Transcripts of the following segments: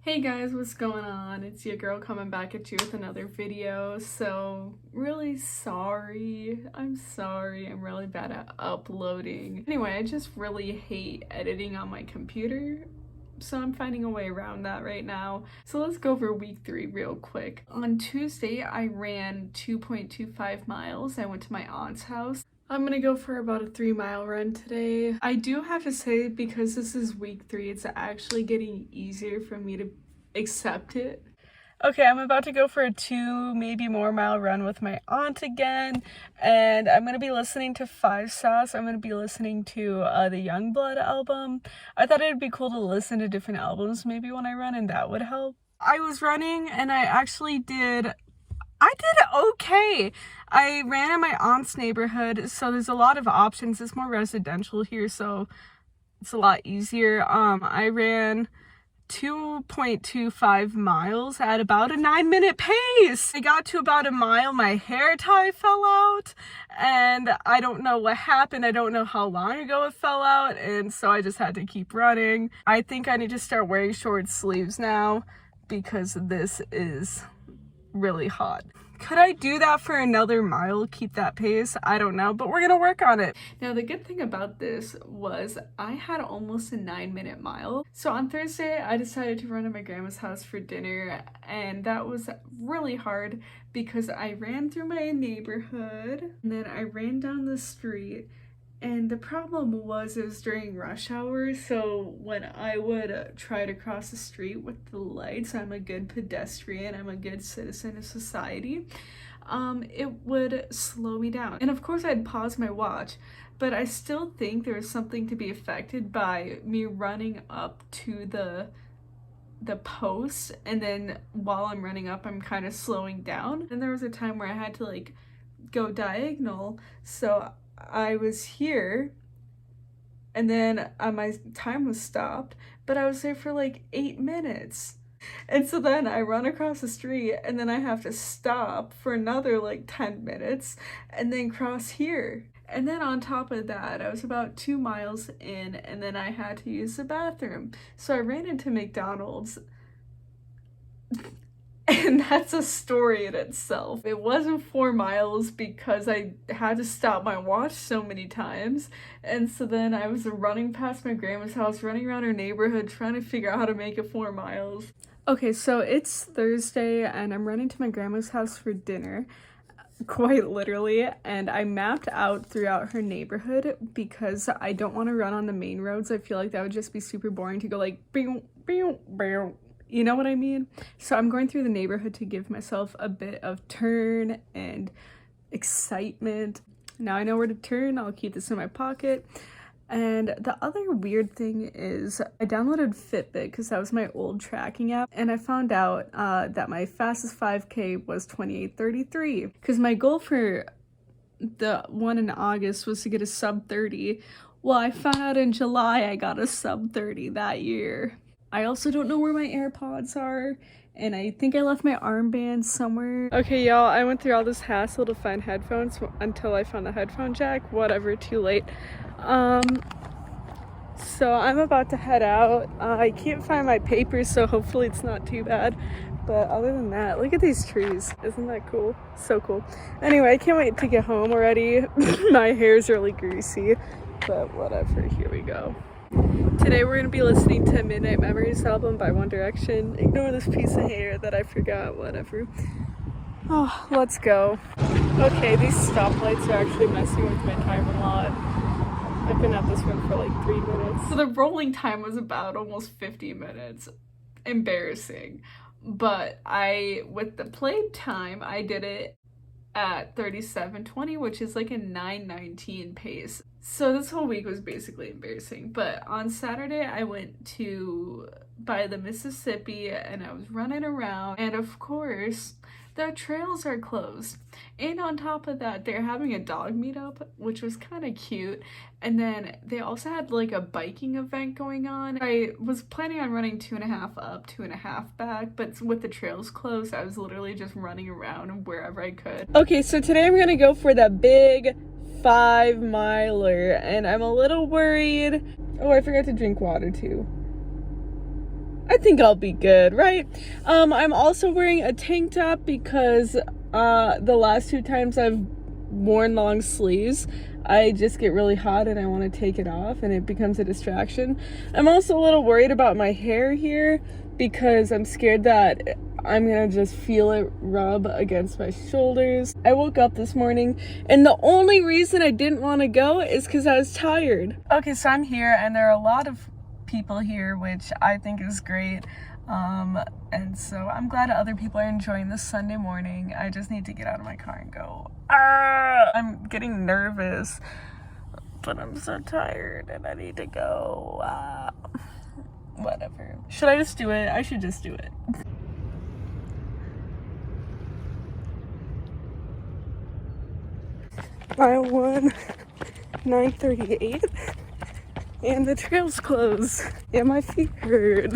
Hey guys, what's going on? It's your girl coming back at you with another video. So, really sorry. I'm sorry. I'm really bad at uploading. Anyway, I just really hate editing on my computer. So I'm finding a way around that right now. So let's go over week 3 real quick. On Tuesday, I ran 2.25 miles. I went to my aunt's house. I'm gonna go for about a 3-mile run today. I do have to say, because this is week 3, it's actually getting easier for me to accept it. Okay, I'm about to go for a 2, maybe more mile run with my aunt again, and I'm gonna be listening to 5 Sauce. I'm gonna be listening to the Youngblood album. I thought it'd be cool to listen to different albums maybe when I run, and that would help. I was running and I did okay. I ran in my aunt's neighborhood, so there's a lot of options. It's more residential here, so it's a lot easier. I ran 2.25 miles at about a 9-minute pace. I got to about a mile, my hair tie fell out, and I don't know what happened. I don't know how long ago it fell out, and so I just had to keep running. I think I need to start wearing short sleeves now because this is really hot. Could I do that for another mile, keep that pace? I don't know, but we're gonna work on it. Now, the good thing about this was I had almost a 9-minute mile. So on Thursday, I decided to run to my grandma's house for dinner, and that was really hard because I ran through my neighborhood, and then I ran down the street. And the problem was it was during rush hour, so when I would try to cross the street with the lights, I'm a good pedestrian, I'm a good citizen of society, it would slow me down. And of course I'd pause my watch, but I still think there was something to be affected by me running up to the post, and then while I'm running up, I'm kind of slowing down. And there was a time where I had to like go diagonal, so I was here, and then my time was stopped, but I was there for like 8 minutes. And so then I run across the street, and then I have to stop for another like 10 minutes, and then cross here. And then on top of that, I was about 2 miles in, and then I had to use the bathroom. So I ran into McDonald's. And that's a story in itself. It wasn't 4 miles because I had to stop my watch so many times. And so then I was running past my grandma's house, running around her neighborhood, trying to figure out how to make it 4 miles. Okay, so it's Thursday and I'm running to my grandma's house for dinner, quite literally. And I mapped out throughout her neighborhood because I don't want to run on the main roads. I feel like that would just be super boring to go like, boom, boom, boom. You know what I mean? So I'm going through the neighborhood to give myself a bit of turn and excitement. Now I know where to turn. I'll keep this in my pocket. And the other weird thing is I downloaded Fitbit because that was my old tracking app. And I found out that my fastest 5K was 28:33. Because my goal for the one in August was to get a sub 30. Well, I found out in July I got a sub 30 that year. I also don't know where my AirPods are, and I think I left my armband somewhere. Okay, y'all, I went through all this hassle to find headphones until I found the headphone jack. Whatever, too late. So I'm about to head out. I can't find my papers, so hopefully it's not too bad. But other than that, look at these trees. Isn't that cool? So cool. Anyway, I can't wait to get home already. My hair's really greasy, but whatever, here we go. Today we're going to be listening to Midnight Memories album by One Direction. Ignore this piece of hair that I forgot, whatever. Oh, let's go. Okay, these stoplights are actually messing with my time a lot. I've been at this one for like 3 minutes. So the rolling time was about almost 50 minutes. Embarrassing. But with the played time, I did it at 37:20, which is like a 9:19 pace. So this whole week was basically embarrassing. But on Saturday I went by the Mississippi and I was running around, and of course the trails are closed. And on top of that, they're having a dog meetup, which was kind of cute. And then they also had like a biking event going on. I was planning on running 2.5 up, 2.5 back, but with the trails closed, I was literally just running around wherever I could. Okay, so today I'm gonna go for the big 5-miler, and I'm a little worried. Oh, I forgot to drink water too. I think I'll be good, right? I'm also wearing a tank top because the last 2 times I've worn long sleeves, I just get really hot and I want to take it off and it becomes a distraction. I'm also a little worried about my hair here because I'm scared that I'm gonna just feel it rub against my shoulders. I woke up this morning and the only reason I didn't want to go is because I was tired. Okay, so I'm here and there are a lot of people here, which I think is great. And so I'm glad other people are enjoying this Sunday morning. I just need to get out of my car and go. I'm getting nervous, but I'm so tired and I need to go. Whatever. Should I just do it? I should just do it. Mile 1, 9:38, and the trail's closed, and my feet hurt.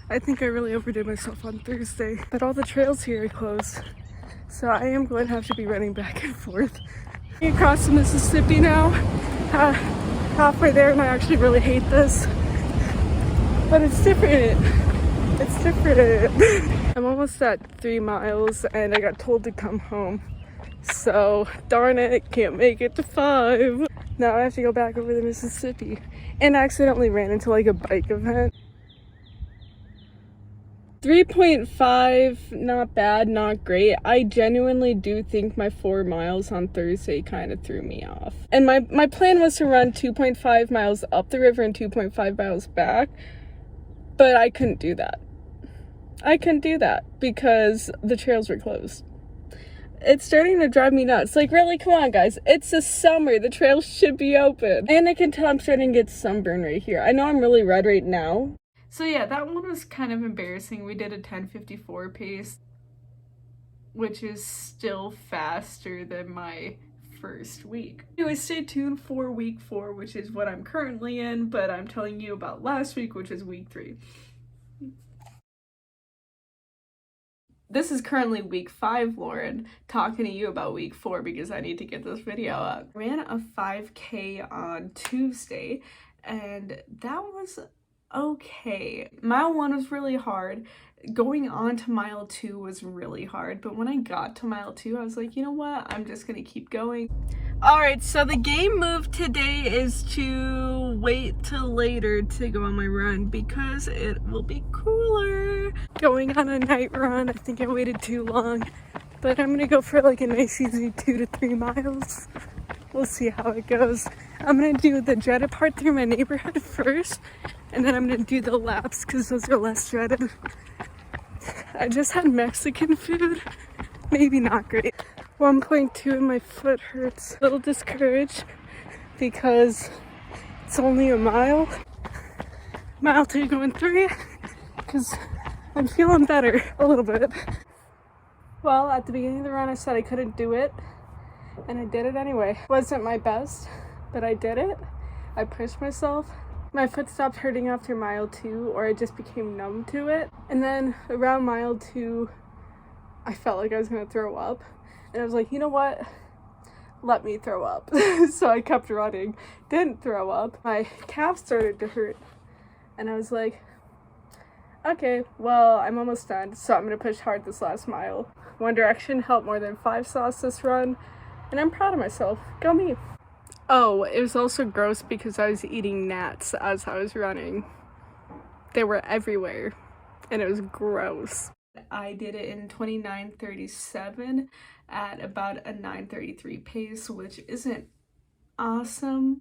I think I really overdid myself on Thursday, but all the trails here are closed, so I am going to have to be running back and forth. Across the Mississippi now, halfway there, and I actually really hate this, but it's different. It's different. I'm almost at 3 miles, and I got told to come home. So, darn it, can't make it to 5. Now I have to go back over the Mississippi. And I accidentally ran into like a bike event. 3.5, not bad, not great. I genuinely do think my 4 miles on Thursday kind of threw me off. And my plan was to run 2.5 miles up the river and 2.5 miles back. But I couldn't do that. I couldn't do that because the trails were closed. It's starting to drive me nuts. Like, really, come on, guys. It's the summer. The trails should be open. And I can tell I'm starting to get sunburn right here. I know I'm really red right now. So yeah, that one was kind of embarrassing. We did a 10:54 pace, which is still faster than my first week. Anyway, stay tuned for week 4, which is what I'm currently in, but I'm telling you about last week, which is week 3. This is currently week 5, Lauren, talking to you about week 4 because I need to get this video up. I ran a 5K on Tuesday and that was okay. Mile 1 was really hard. Going on to mile 2 was really hard, but when I got to mile 2, I was like, you know what? I'm just gonna keep going. Alright, so the game move today is to wait till later to go on my run because it will be cooler. Going on a night run, I think I waited too long, but I'm gonna go for like a nice easy 2 to 3 miles. We'll see how it goes. I'm gonna do the dreaded part through my neighborhood first, and then I'm gonna do the laps because those are less dreaded. I just had Mexican food, maybe not great. 1.2 and my foot hurts. A little discouraged because it's only a mile. Mile 2 going 3 because I'm feeling better a little bit. Well, at the beginning of the run I said I couldn't do it and I did it anyway. Wasn't my best, but I did it. I pushed myself. My foot stopped hurting after mile 2, or I just became numb to it. And then around mile 2, I felt like I was gonna throw up. And I was like, you know what? Let me throw up. So I kept running. Didn't throw up. My calf started to hurt. And I was like, okay, well, I'm almost done. So I'm gonna push hard this last mile. One Direction helped more than 5 sauce this run. And I'm proud of myself. Go me. Oh, it was also gross because I was eating gnats as I was running. They were everywhere. And it was gross. I did it in 29:37 at about a 9:33 pace, which isn't awesome,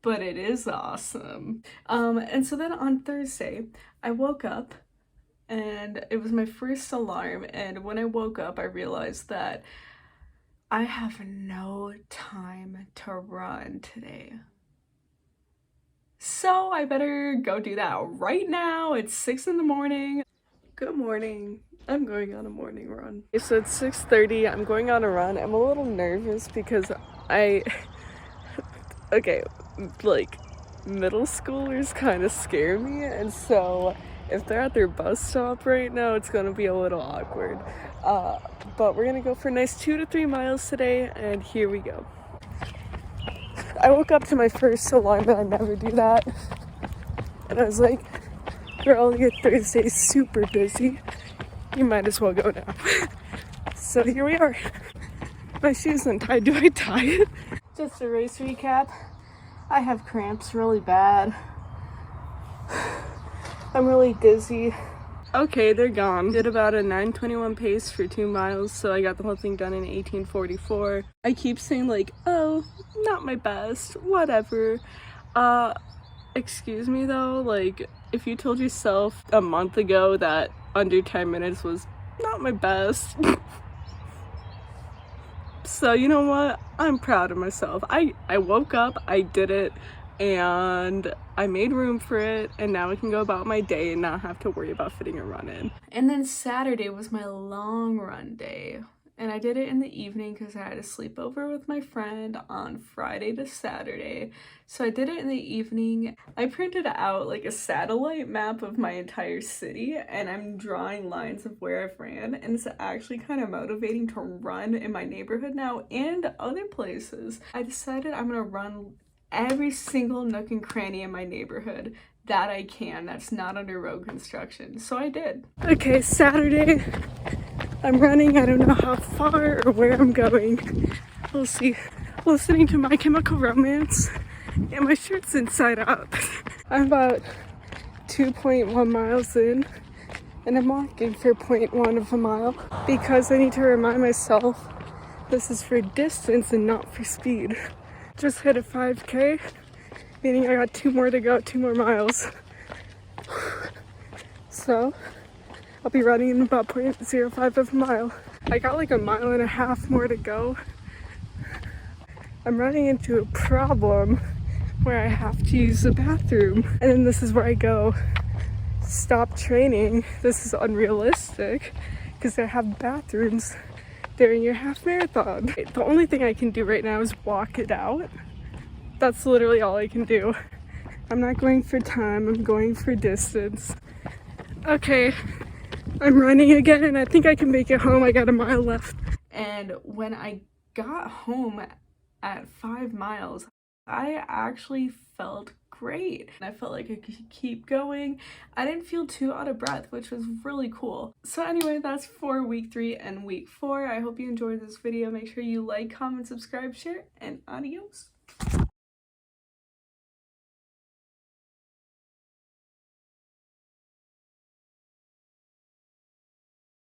but it is awesome. And so then on Thursday, I woke up and it was my first alarm, and when I woke up, I realized that I have no time to run today. So I better go do that right now. It's 6 in the morning. Good morning. I'm going on a morning run. So it's 6:30. I'm going on a run. I'm a little nervous because okay, like middle schoolers kind of scare me, and so if they're at their bus stop right now, it's gonna be a little awkward. But we're gonna go for a nice 2 to 3 miles today, and here we go. I woke up to my first alarm and I never do that. And I was like, Girl, your Thursday is super busy. You might as well go now. So here we are. My shoe's untied. Do I tie it? Just a race recap. I have cramps really bad. I'm really dizzy. Okay, they're gone. Did about a 9:21 pace for 2 miles, so I got the whole thing done in 18:44. I keep saying like, oh, not my best, whatever. Excuse me though, like, if you told yourself a month ago that under 10 minutes was not my best, so you know what? I'm proud of myself. I woke up, I did it, and I made room for it, and now I can go about my day and not have to worry about fitting a run in. And then Saturday was my long run day, and I did it in the evening because I had a sleepover with my friend on Friday to Saturday. So I did it in the evening. I printed out like a satellite map of my entire city, and I'm drawing lines of where I've ran, and it's actually kind of motivating to run in my neighborhood now and other places. I decided I'm gonna run every single nook and cranny in my neighborhood that I can that's not under road construction. So I did. Okay, Saturday. I'm running. I don't know how far or where I'm going. We'll see. Listening to My Chemical Romance, and my shirt's inside out. I'm about 2.1 miles in, and I'm walking for 0.1 of a mile because I need to remind myself this is for distance and not for speed. Just hit a 5K, meaning I got 2 more to go, 2 more miles. So I'll be running in about 0.05 of a mile. I got like 1.5 miles more to go. I'm running into a problem where I have to use the bathroom, and then this is where I go, stop training. This is unrealistic because they have bathrooms during your half marathon. The only thing I can do right now is walk it out. That's literally all I can do. I'm not going for time, I'm going for distance. Okay, I'm running again, and I think I can make it home. I got 1 mile left. And when I got home at 5 miles, I actually felt great. I felt like I could keep going. I didn't feel too out of breath, which was really cool. So anyway, that's for week 3 and week 4. I hope you enjoyed this video. Make sure you like, comment, subscribe, share, and adios.